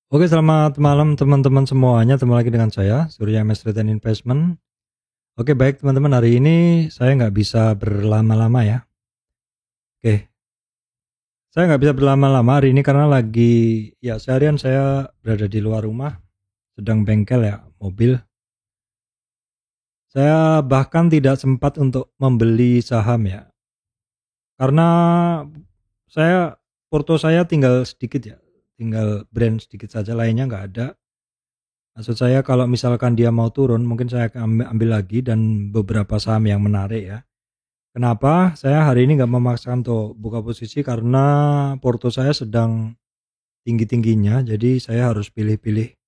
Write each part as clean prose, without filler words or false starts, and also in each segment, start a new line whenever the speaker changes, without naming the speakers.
Oke, selamat malam teman-teman semuanya. Ketemu lagi dengan saya, Surya MS Trade and Investment. Oke, baik teman-teman, hari ini saya nggak bisa berlama-lama ya. Oke, saya nggak bisa berlama-lama hari ini karena lagi, ya seharian saya berada di luar rumah, sedang bengkel ya, mobil. Saya bahkan tidak sempat untuk membeli saham ya, karena porto saya tinggal sedikit ya, tinggal brand sedikit saja, lainnya nggak ada. Maksud saya kalau misalkan dia mau turun, mungkin saya akan ambil lagi dan beberapa saham yang menarik ya. Kenapa? Saya hari ini nggak memaksakan untuk buka posisi karena porto saya sedang tinggi-tingginya, jadi saya harus pilih-pilih,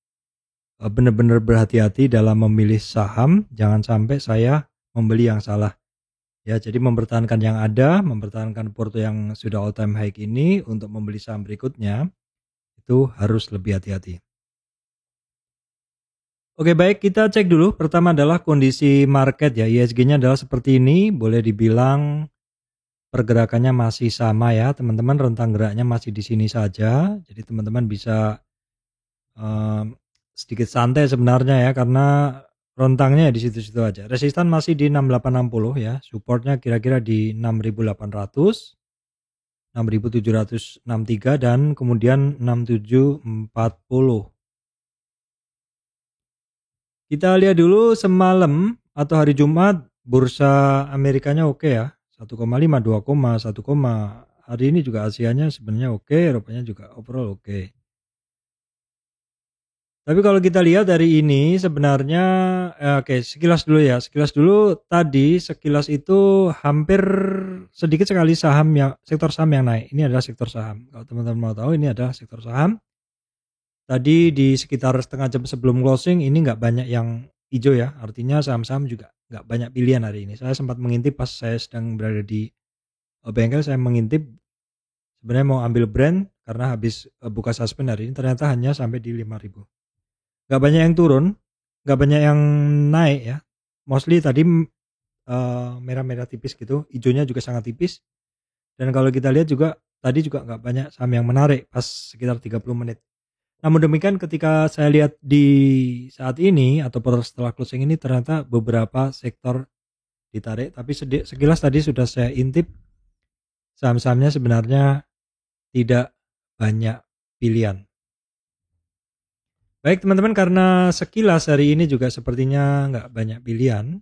benar-benar berhati-hati dalam memilih saham, jangan sampai saya membeli yang salah. Ya, jadi mempertahankan yang ada, mempertahankan porto yang sudah all time high ini untuk membeli saham berikutnya, itu harus lebih hati-hati. Oke, baik, kita cek dulu. Pertama adalah kondisi market ya. ISG-nya adalah seperti ini, boleh dibilang pergerakannya masih sama ya, teman-teman. Rentang geraknya masih di sini saja. Jadi teman-teman bisa sedikit santai sebenarnya ya, karena rentangnya di situ-situ aja. Resistan masih di 6860 ya. Supportnya kira-kira di 6800, 6763 dan kemudian 6740. Kita lihat dulu semalam atau hari Jumat bursa Amerikanya oke ya. 1,5, 2, 1, hari ini juga Asianya sebenarnya oke, Eropanya juga overall oke. Tapi kalau kita lihat dari ini sebenarnya oke, sekilas dulu ya. Sekilas itu hampir sedikit sekali sektor saham yang naik. Ini adalah sektor saham. Kalau teman-teman mau tahu, ini adalah sektor saham. Tadi di sekitar setengah jam sebelum closing ini nggak banyak yang hijau ya, artinya saham-saham juga nggak banyak pilihan hari ini. Saya sempat mengintip pas saya sedang berada di bengkel, saya mengintip sebenarnya mau ambil brand karena habis buka suspend hari ini, ternyata hanya sampai di 5.000. Nggak banyak yang turun, nggak banyak yang naik ya. Mostly tadi merah-merah tipis gitu, hijaunya juga sangat tipis. Dan kalau kita lihat juga tadi juga nggak banyak saham yang menarik pas sekitar 30 menit. Namun demikian ketika saya lihat di saat ini atau setelah closing ini ternyata beberapa sektor ditarik, tapi sekilas tadi sudah saya intip saham-sahamnya sebenarnya tidak banyak pilihan. Baik teman-teman, karena sekilas hari ini juga sepertinya nggak banyak pilihan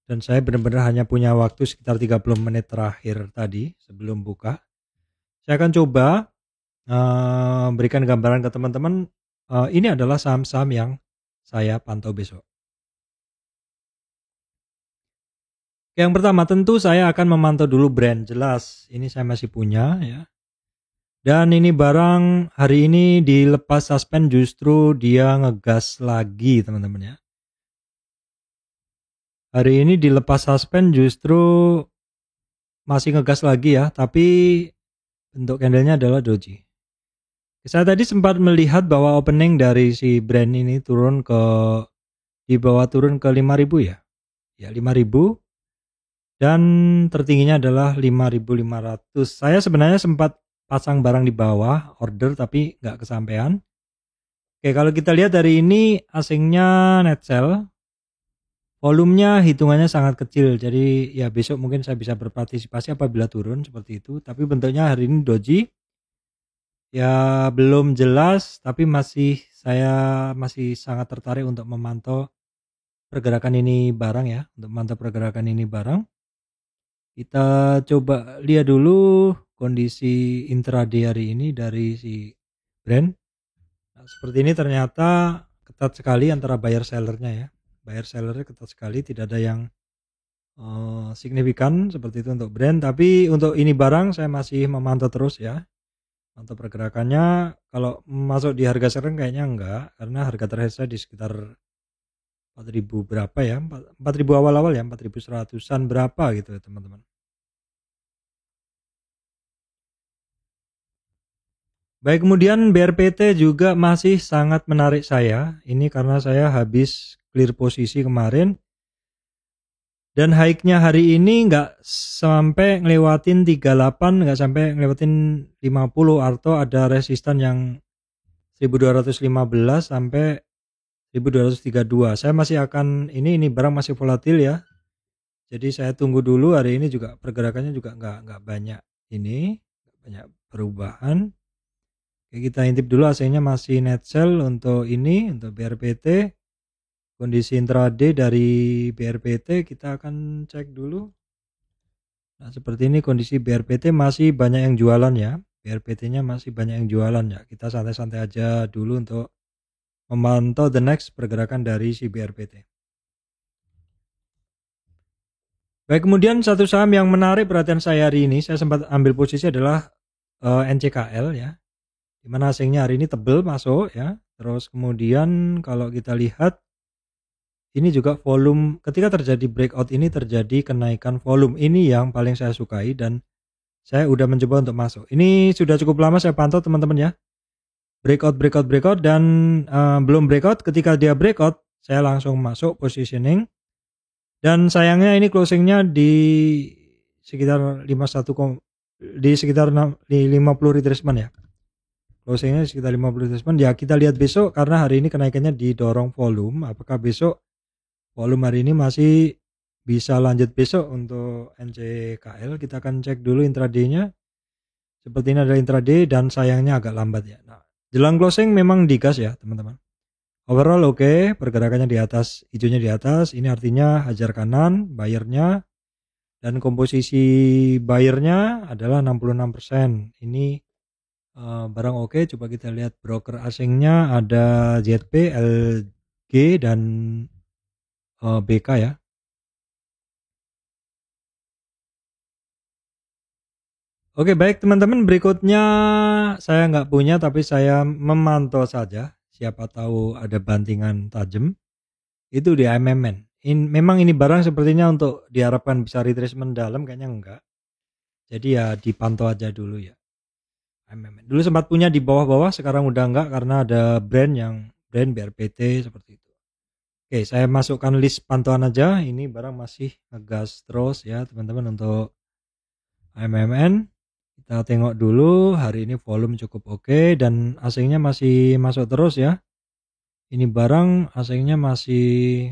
dan saya benar-benar hanya punya waktu sekitar 30 menit terakhir tadi sebelum buka. Saya akan coba berikan gambaran ke teman-teman. Ini adalah saham-saham yang saya pantau besok. Yang pertama tentu saya akan memantau dulu brand, jelas ini saya masih punya ya. Dan ini barang hari ini dilepas suspend justru dia ngegas lagi teman-teman ya. Hari ini dilepas suspend justru masih ngegas lagi ya, tapi bentuk candlenya adalah doji. Saya tadi sempat melihat bahwa opening dari si brand ini turun ke turun ke 5.000 ya. Ya 5.000 dan tertingginya adalah 5.500. Saya sebenarnya sempat pasang barang di bawah order tapi nggak kesampaian. Oke, kalau kita lihat dari ini asingnya net sell, volumenya hitungannya sangat kecil, jadi ya besok mungkin saya bisa berpartisipasi apabila turun seperti itu. Tapi bentuknya hari ini doji, ya belum jelas, tapi saya masih sangat tertarik untuk memantau pergerakan ini barang ya, untuk memantau pergerakan ini barang. Kita coba lihat dulu kondisi intraday hari ini dari si brand. Nah, seperti ini ternyata ketat sekali antara buyer sellernya ya. Buyer sellernya ketat sekali, tidak ada yang signifikan seperti itu untuk brand. Tapi untuk ini barang saya masih memantau terus ya. Untuk pergerakannya kalau masuk di harga sekarang kayaknya enggak, karena harga terakhir saya di sekitar 4.000 berapa ya, 4.000 awal-awal ya, 4.100-an berapa gitu ya teman-teman. Baik, kemudian BRPT juga masih sangat menarik saya. Ini karena saya habis clear posisi kemarin. Dan high-nya hari ini nggak sampai ngelewatin 38, nggak sampai ngelewatin 50, atau ada resistan yang 1215 sampai 1232. Saya masih akan ini barang masih volatil ya. Jadi saya tunggu dulu, hari ini juga pergerakannya juga nggak banyak banyak perubahan. Oke, kita intip dulu hasilnya masih net sell untuk BRPT. Kondisi intraday dari BRPT kita akan cek dulu. Nah, seperti ini kondisi BRPT masih banyak yang jualan ya. BRPT-nya masih banyak yang jualan ya. Kita santai-santai aja dulu untuk memantau the next pergerakan dari si BRPT. Baik, kemudian satu saham yang menarik perhatian saya hari ini, saya sempat ambil posisi adalah NCKL ya. Dimana asingnya hari ini tebel masuk ya. Terus kemudian kalau kita lihat ini juga volume, ketika terjadi breakout ini terjadi kenaikan volume. Ini yang paling saya sukai dan saya udah mencoba untuk masuk. Ini sudah cukup lama saya pantau teman-teman ya. Breakout dan belum breakout. Ketika dia breakout saya langsung masuk positioning. Dan sayangnya ini closingnya di sekitar 50 retracement ya. Closingnya sekitar 50 retracement ya. Kita lihat besok karena hari ini kenaikannya didorong volume. Apakah besok volume hari ini masih bisa lanjut besok untuk NCKL? Kita akan cek dulu intraday-nya. Seperti ini adalah intraday dan sayangnya agak lambat ya. Nah, jelang closing memang digas ya teman-teman. Overall oke, pergerakannya di atas, hijaunya di atas. Ini artinya hajar kanan bayarnya, dan komposisi bayarnya adalah 66%. Ini barang oke. Coba kita lihat broker asingnya ada ZP, LG dan BK ya. Oke, baik teman-teman, berikutnya saya nggak punya tapi saya memantau saja. Siapa tahu ada bantingan tajam. Itu di AMMN. Memang ini barang sepertinya untuk diharapkan bisa retracement dalam, kayaknya enggak. Jadi ya dipantau aja dulu ya. AMMN. Dulu sempat punya di bawah-bawah, sekarang udah enggak karena ada brand BRPT seperti itu. Oke, saya masukkan list pantauan aja. Ini barang masih ngegas terus ya teman-teman untuk AMMN. Kita tengok dulu, hari ini volume cukup oke dan asingnya masih masuk terus ya. Ini barang asingnya masih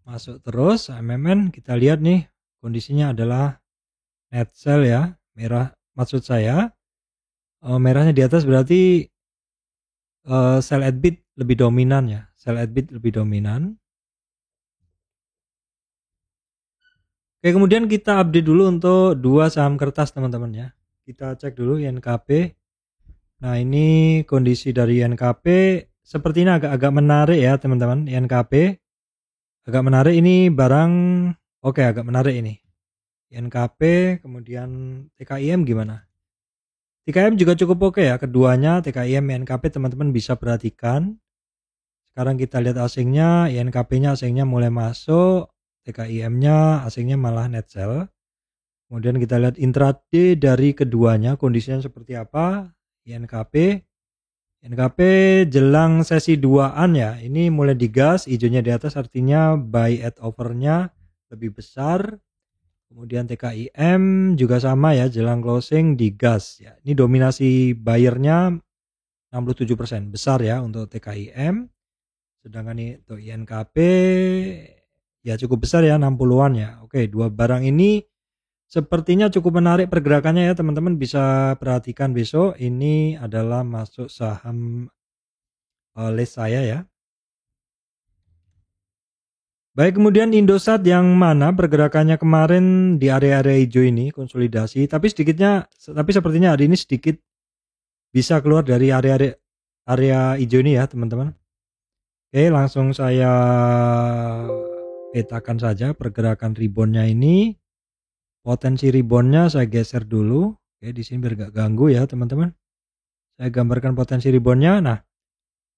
masuk terus. AMMN kita lihat nih kondisinya adalah net sell ya, merah maksud saya. Merahnya di atas berarti sell at bid lebih dominan ya, sell at bid lebih dominan. Oke, kemudian kita update dulu untuk dua saham kertas teman-teman ya. Kita cek dulu NKP. Nah, ini kondisi dari NKP sepertinya agak menarik ya teman-teman. NKP agak menarik, ini barang oke, agak menarik ini. NKP, kemudian TKIM gimana? TKIM juga cukup oke ya, keduanya TKIM, NKP teman-teman bisa perhatikan. Sekarang kita lihat asingnya, NKP-nya asingnya mulai masuk, TKIM-nya asingnya malah net sell. Kemudian kita lihat intraday dari keduanya kondisinya seperti apa. NKP jelang sesi 2an ya, ini mulai digas, hijaunya di atas artinya buy at over-nya lebih besar. Kemudian TKIM juga sama ya, jelang closing digas ya. Ini dominasi buyernya 67%, besar ya untuk TKIM. Sedangkan untuk INKP ya cukup besar ya, 60-an ya. Oke, dua barang ini sepertinya cukup menarik pergerakannya ya teman-teman, bisa perhatikan besok. Ini adalah masuk saham list saya ya. Baik, kemudian Indosat yang mana pergerakannya kemarin di area-area hijau ini konsolidasi, tapi sepertinya hari ini sedikit bisa keluar dari area hijau ini ya teman-teman. Oke, langsung saya petakan saja pergerakan reboundnya ini. Potensi reboundnya saya geser dulu. Oke, di sini biar gak ganggu ya teman-teman. Saya gambarkan potensi reboundnya. Nah,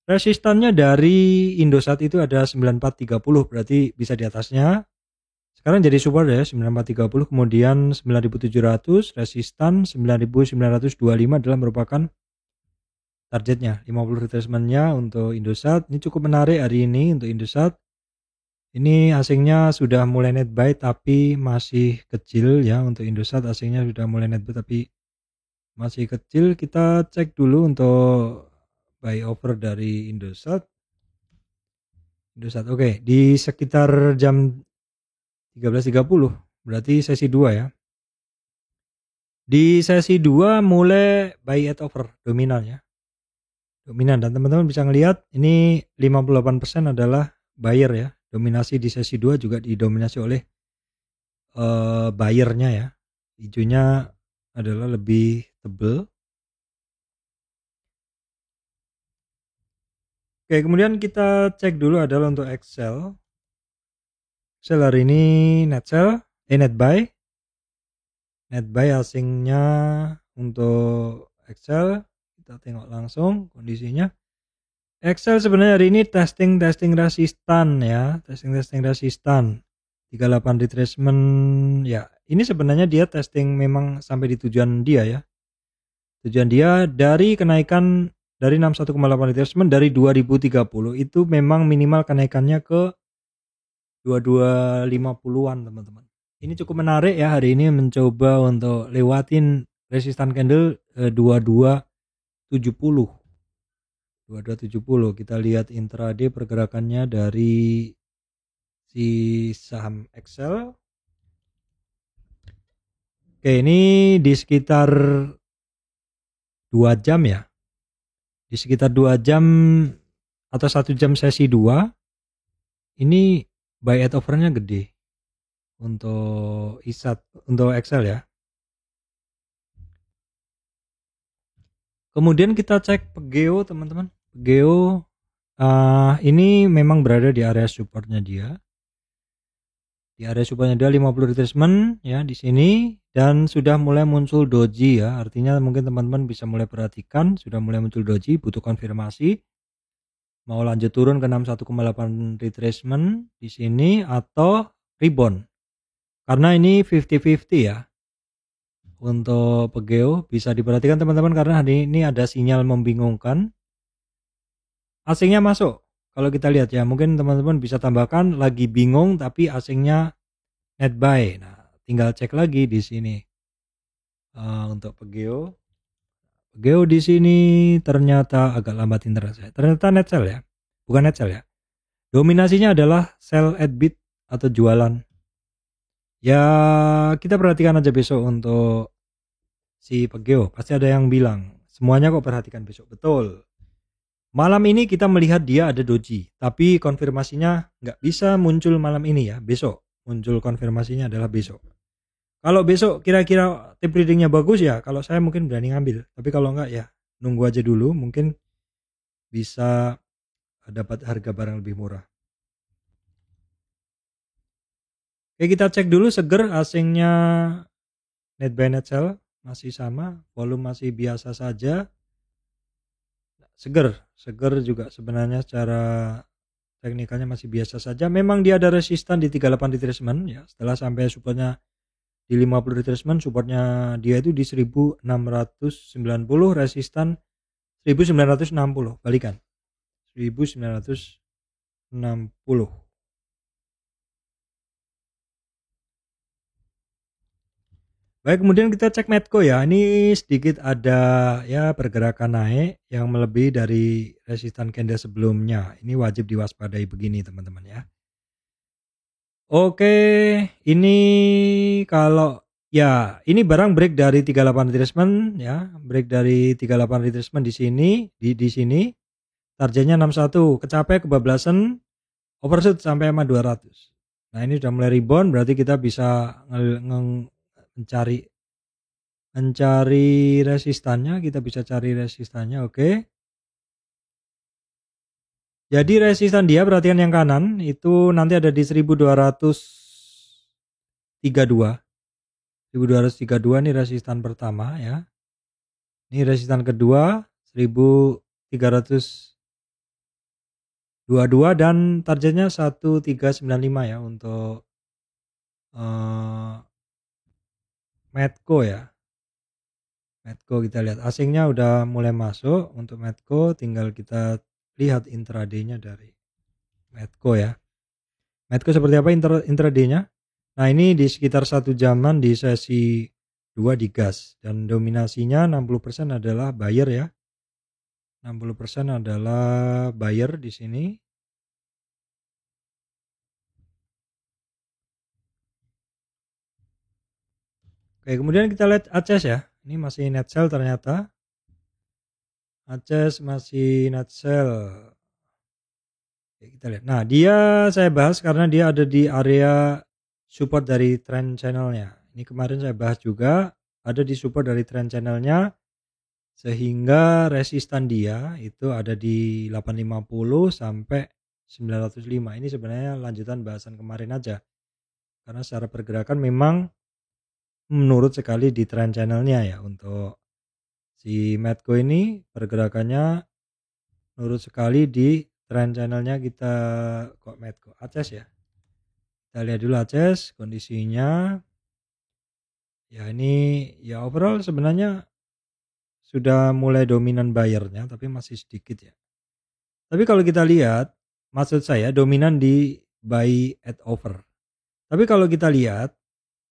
resistannya dari Indosat itu ada 9430, berarti bisa di atasnya. Sekarang jadi support ya 9430, kemudian 9700, resistan 9925 adalah merupakan targetnya. 50 retracement-nya untuk Indosat. Ini cukup menarik hari ini untuk Indosat. Ini asingnya sudah mulai net buy tapi masih kecil ya, untuk Indosat asingnya sudah mulai net buy tapi masih kecil. Kita cek dulu untuk buy over dari Indosat. Oke, di sekitar jam 13.30 berarti sesi 2 ya. Di sesi 2 mulai buy at over dominan ya. Dominan, dan teman-teman bisa ngelihat ini 58% adalah buyer ya. Dominasi di sesi 2 juga didominasi oleh buyernya ya. Hijaunya adalah lebih tebal. Oke, kemudian kita cek dulu adalah untuk Excel. Excel hari ini net buy. Net buy asingnya untuk Excel, kita tengok langsung kondisinya. Excel sebenarnya hari ini testing resistan ya, testing resistan 38 retracement ya. Ini sebenarnya dia testing memang sampai di tujuan dia ya. Tujuan dia dari kenaikan dari 61,8 retracement dari 2030 itu memang minimal kenaikannya ke 2250-an teman-teman. Ini cukup menarik ya, hari ini mencoba untuk lewatin resistan candle 2270. Kita lihat intraday pergerakannya dari si saham Excel. Oke, ini di sekitar 2 jam ya. Di sekitar 2 jam atau 1 jam sesi 2. Ini buy at overnya gede untuk untuk Excel ya. Kemudian kita cek Pegeo teman-teman. Pegeo ini memang berada di area supportnya dia. Di area supportnya dia 50 retracement ya di sini, dan sudah mulai muncul doji ya. Artinya mungkin teman-teman bisa mulai perhatikan sudah mulai muncul doji, butuh konfirmasi mau lanjut turun ke 61,8 retracement di sini atau rebound. Karena ini 50-50 ya. Untuk Pegeo bisa diperhatikan teman-teman, karena hari ini ada sinyal membingungkan. Asingnya masuk. Kalau kita lihat ya, mungkin teman-teman bisa tambahkan lagi bingung tapi asingnya net buy. Nah, tinggal cek lagi di sini. Untuk Pegeo. Pegeo di sini ternyata agak lambat internet. Ternyata net sell ya. Bukan net sell ya. Dominasinya adalah sell at bid atau jualan. Ya, kita perhatikan aja besok untuk si Pegeo. Pasti ada yang bilang, semuanya kok perhatikan besok. Betul. Malam ini kita melihat dia ada doji, tapi konfirmasinya nggak bisa muncul malam ini ya. Besok muncul konfirmasinya adalah besok. Kalau besok kira-kira tip readingnya bagus ya, kalau saya mungkin berani ngambil. Tapi kalau enggak ya nunggu aja dulu, mungkin bisa dapat harga barang lebih murah. Oke, kita cek dulu seger asingnya net buy net sell masih sama, volume masih biasa saja. Seger juga sebenarnya secara teknikalnya masih biasa saja. Memang dia ada resistan di 38 retracement ya. Setelah sampai supportnya di 50 retracement, supportnya dia itu di 1690, resistan 1960, balikan 1960. Baik, kemudian kita cek Medco ya. Ini sedikit ada ya pergerakan naik yang melebihi dari resistan candle sebelumnya. Ini wajib diwaspadai begini teman-teman ya. Oke, ini kalau ya ini barang break dari 38 retracement ya, break dari 38 retracement di sini, di sini targetnya 61, kecapai kebablasan overshoot sampai sama 200. Nah, ini sudah mulai rebound, berarti kita bisa mencari resistannya. Kita bisa cari resistannya. Oke. Jadi resistan dia, perhatikan yang kanan itu nanti ada di 1232. 1232 ini resistan pertama ya. Ini resistan kedua 1322 dan targetnya 1395 ya untuk Medco ya. Medco kita lihat asingnya udah mulai masuk. Untuk Medco tinggal kita lihat intradaynya dari Medco ya. Medco seperti apa intradaynya? Nah, ini di sekitar 1 jaman di sesi 2 di gas, dan dominasinya 60% adalah buyer ya. 60% adalah buyer di sini. Oke, kemudian kita lihat ACES ya. Ini masih net sell ternyata. ACES masih net sell. Oke, kita lihat. Nah, dia saya bahas karena dia ada di area support dari trend channelnya. Ini kemarin saya bahas juga ada di support dari trend channelnya, sehingga resistan dia itu ada di 850 sampai 905. Ini sebenarnya lanjutan bahasan kemarin aja. Karena secara pergerakan memang menurut sekali di trend channelnya ya. Untuk si Medco ini pergerakannya menurut sekali di trend channelnya kita kok Medco. ACES ya. Kita lihat dulu ACES kondisinya. Ya ini ya overall sebenarnya sudah mulai dominan buyernya tapi masih sedikit ya. Tapi kalau kita lihat, maksud saya dominan di buy at over. Tapi kalau kita lihat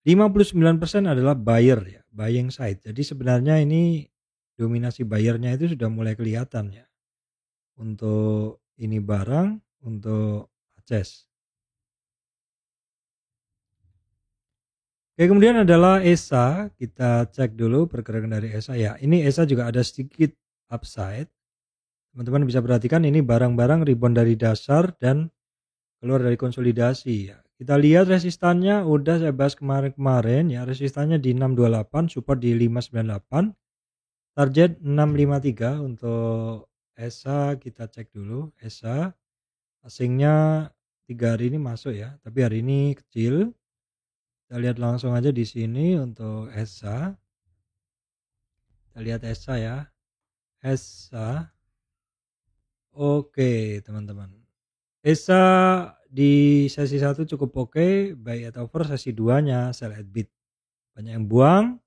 59% adalah buyer ya, buying side. Jadi sebenarnya ini dominasi buyernya itu sudah mulai kelihatan ya. Untuk ini barang, untuk ACES. Oke, kemudian adalah ESA. Kita cek dulu pergerakan dari ESA ya. Ini ESA juga ada sedikit upside. Teman-teman bisa perhatikan ini barang-barang rebound dari dasar dan keluar dari konsolidasi ya. Kita lihat resistannya udah saya bahas kemarin-kemarin ya. Resistannya di 628, support di 598, target 653 untuk ESA. Kita cek dulu ESA. Asingnya 3 hari ini masuk ya, tapi hari ini kecil. Kita lihat langsung aja di sini untuk ESA. Kita lihat ESA ya. ESA. Oke, teman-teman. ESA di sesi 1 cukup oke, buy at over. Sesi 2-nya sell at bid. Banyak yang buang.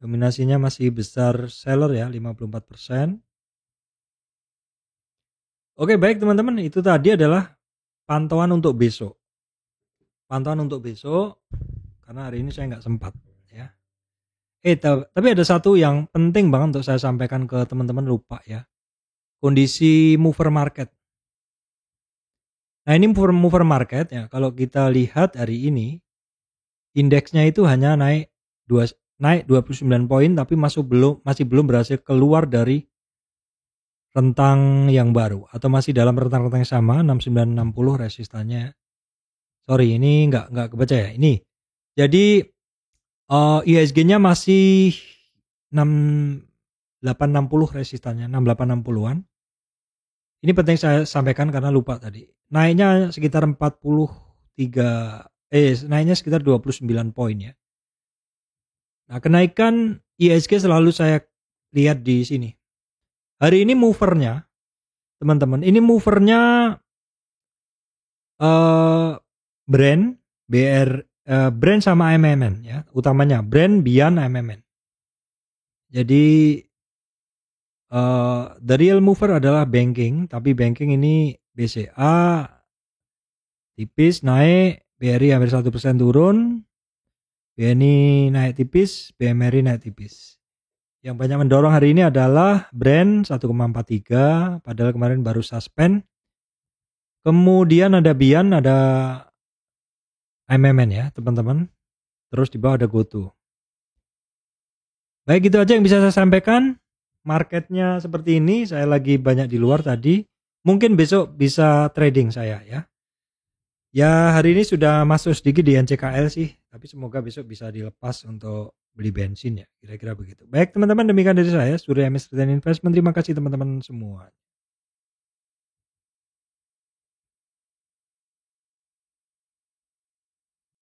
Dominasinya masih besar seller ya, 54%. Oke, baik teman-teman, itu tadi adalah pantauan untuk besok. Pantauan untuk besok karena hari ini saya nggak sempat ya. Tapi ada satu yang penting banget untuk saya sampaikan ke teman-teman, lupa ya. Kondisi mover market. Nah, ini mover market ya. Kalau kita lihat hari ini indeksnya itu hanya naik 29 poin tapi masih belum berhasil keluar dari rentang yang baru atau masih dalam rentang-rentang yang sama 6960 resistannya. Sorry, ini nggak kebaca ya. Ini. Jadi IHSG-nya masih 6860 resistannya, 6860-an. Ini penting saya sampaikan karena lupa tadi. Naiknya sekitar 29 poin ya. Nah, kenaikan IHSG selalu saya lihat di sini. Hari ini movernya, teman-teman, ini movernya brand, brand sama MMN ya, utamanya brand, Bian, MMN. Jadi the real mover adalah banking, tapi banking ini BCA tipis naik, BRI hampir 1% turun, BNI naik tipis, BMRI naik tipis. Yang banyak mendorong hari ini adalah brand 1,43, padahal kemarin baru suspend. Kemudian ada Bian, ada MMN ya teman-teman. Terus di bawah ada GoTo. Baik, itu aja yang bisa saya sampaikan. Marketnya seperti ini. Saya lagi banyak di luar tadi. Mungkin besok bisa trading saya ya. Ya, hari ini sudah masuk sedikit di NCKL sih. Tapi semoga besok bisa dilepas untuk beli bensin ya. Kira-kira begitu. Baik teman-teman, demikian dari saya Surya MS Return Investment. Terima kasih teman-teman semua.